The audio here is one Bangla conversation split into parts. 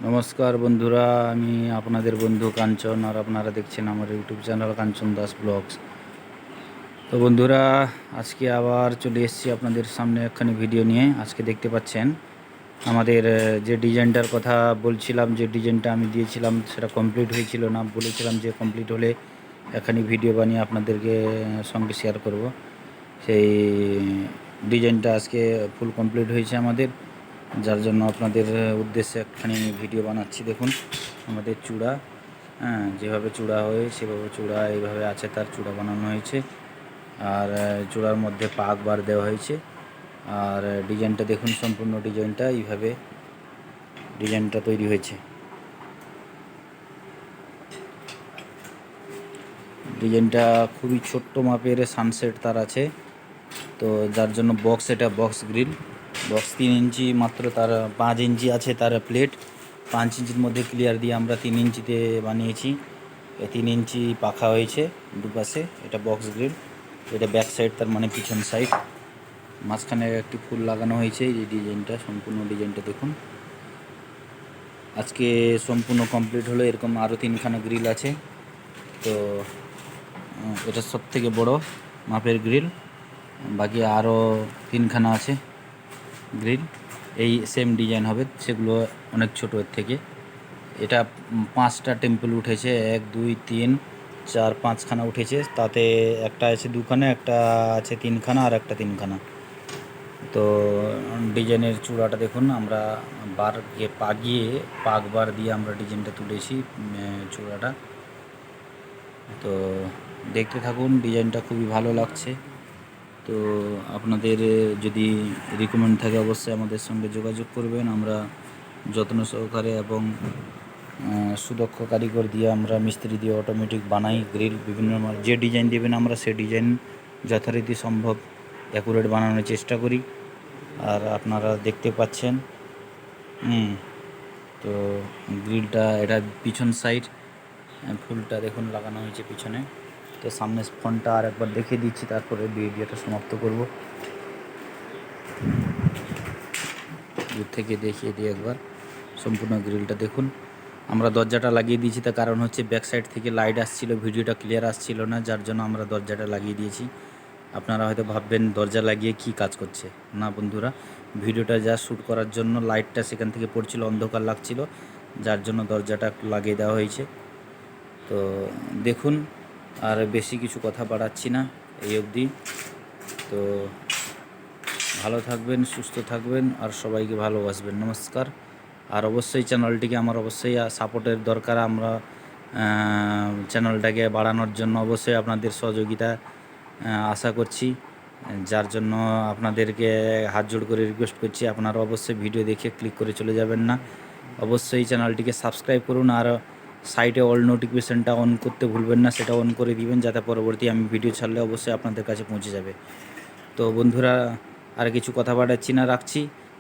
নমস্কার বন্ধুরা, আমি আপনাদের বন্ধু কাঞ্চন, আর আপনারা দেখছেন আমার ইউটিউব চ্যানেল কাঞ্চন দাস ব্লগস। তো বন্ধুরা, আজকে আবার চলে এসেছি আপনাদের সামনে একখানি ভিডিও নিয়ে। আজকে দেখতে পাচ্ছেন আমাদের যে ডিজাইনটার কথা বলছিলাম, যে ডিজাইনটা আমি দিয়েছিলাম সেটা কমপ্লিট হয়েছিল না। বলেছিলাম যে কমপ্লিট হলে একখানি ভিডিও বানিয়ে আপনাদেরকে সঙ্গে শেয়ার করব। সেই ডিজাইনটা আজকে ফুল কমপ্লিট হয়েছে আমাদের, যার জন্য আপনাদের উদ্দেশ্যে একখানি ভিডিও বানাচ্ছি। দেখুন আমাদের চূড়া, যেভাবে চূড়া হয় সেভাবে চূড়া এইভাবে আছে, তার চূড়া বানানো হয়েছে। আর চূড়ার মধ্যে পাক বার দেওয়া হয়েছে। আর ডিজাইনটা দেখুন, সম্পূর্ণ ডিজাইনটা এইভাবে ডিজাইনটা তৈরি হয়েছে। ডিজাইনটা খুবই ছোট্ট মাপের সানসেট তার আছে, তো যার জন্য এটা বক্স গ্রিল। বক্স 3 ইঞ্চি মাত্র, তার 5 ইঞ্চি আছে তার প্লেট। 5 ইঞ্চির মধ্যে ক্লিয়ার দিয়ে আমরা 3 ইঞ্চিতে বানিয়েছি। 3 ইঞ্চি পাখা হয়েছে দুপাশে। এটা বক্স গ্রিল, এটা ব্যাক সাইড, তার মানে পিছন সাইড। মাঝখানে একটি ফুল লাগানো হয়েছে। এই ডিজাইনটা, সম্পূর্ণ ডিজাইনটা দেখুন। আজকে সম্পূর্ণ কমপ্লিট হলো। এরকম আরও 3খানা গ্রিল আছে। তো এটা সব থেকে বড় মাপের গ্রিল, বাকি আরও 3খানা আছে গ্রিল। এই সেম ডিজাইন হবে, সেগুলো অনেক ছোটো এর থেকে। এটা 5টা টেম্পল উঠেছে, 1 2 3 4 5খানা উঠেছে। তাতে একটা আছে 2খানা, একটা আছে 3খানা, আর একটা 3খানা। তো ডিজাইনের চূড়াটা দেখুন, আমরা পাক বার দিয়ে আমরা ডিজাইনটা তুলেছি চূড়াটা। তো দেখতে থাকুন, ডিজাইনটা খুবই ভালো লাগছে। তো আপনাদের যদি রিকমেন্ড থাকে অবশ্যই আমাদের সঙ্গে যোগাযোগ করবেন। আমরা যত্ন সহকারে এবং সুদক্ষ কারিগর দিয়ে, আমরা মিস্ত্রি দিয়ে অটোমেটিক বানাই গ্রিল। বিভিন্ন যে ডিজাইন দেবেন আমরা সে ডিজাইন যথারীতি সম্ভব অ্যাকুরেট বানানোর চেষ্টা করি। আর আপনারা দেখতে পাচ্ছেন, তো গ্রিলটা, এটা পিছন সাইড ফুলটা দেখুন লাগানো হয়েছে পিছনে। তো সামনে ফোনটা আর একবার দেখিয়ে দিচ্ছি, তারপরে ভিডিওটা সমাপ্ত করব। দূর থেকে দেখিয়ে দিই একবার সম্পূর্ণ গ্রিলটা দেখুন। আমরা দরজাটা লাগিয়ে দিয়েছি, তার কারণ হচ্ছে ব্যাক সাইড থেকে লাইট আসছিল, ভিডিওটা ক্লিয়ার আসছিল না, যার জন্য আমরা দরজাটা লাগিয়ে দিয়েছি। আপনারা হয়তো ভাববেন দরজা লাগিয়ে কি কাজ করছে। না বন্ধুরা, ভিডিওটা যা শ্যুট করার জন্য লাইটটা সেখান থেকে পড়ছিল, অন্ধকার লাগছিল, যার জন্য দরজাটা লাগিয়ে দেওয়া হয়েছে। তো দেখুন, আর বেশি কিছু কথা বাড়াচ্ছি না এই অবধি। তো ভালো থাকবেন, সুস্থ থাকবেন, আর সবাইকে ভালোবাসবেন। নমস্কার। আর অবশ্যই চ্যানেলটিকে আমার অবশ্যই সাপোর্টের দরকার। আমরা চ্যানেলটাকে বাড়ানোর জন্য অবশ্যই আপনাদের সহযোগিতা আশা করছি, যার জন্য আপনাদেরকে হাত জোড় করে রিকোয়েস্ট করছি, আপনারা অবশ্যই ভিডিও দেখে ক্লিক করে চলে যাবেন না। অবশ্যই চ্যানেলটিকে সাবস্ক্রাইব করুন, আর সাইটে অল নোটিফিকেশানটা অন করতে ভুলবেন না, সেটা অন করে দিবেন, যাতে পরবর্তী আমি ভিডিও ছাড়লে অবশ্যই আপনাদের কাছে পৌঁছে যাবে। তো বন্ধুরা, আর কিছু কথা বাড়াচ্ছি না, রাখছি।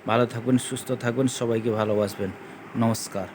ভালো থাকবেন, সুস্থ থাকবেন, সবাইকে ভালোবাসবেন। নমস্কার।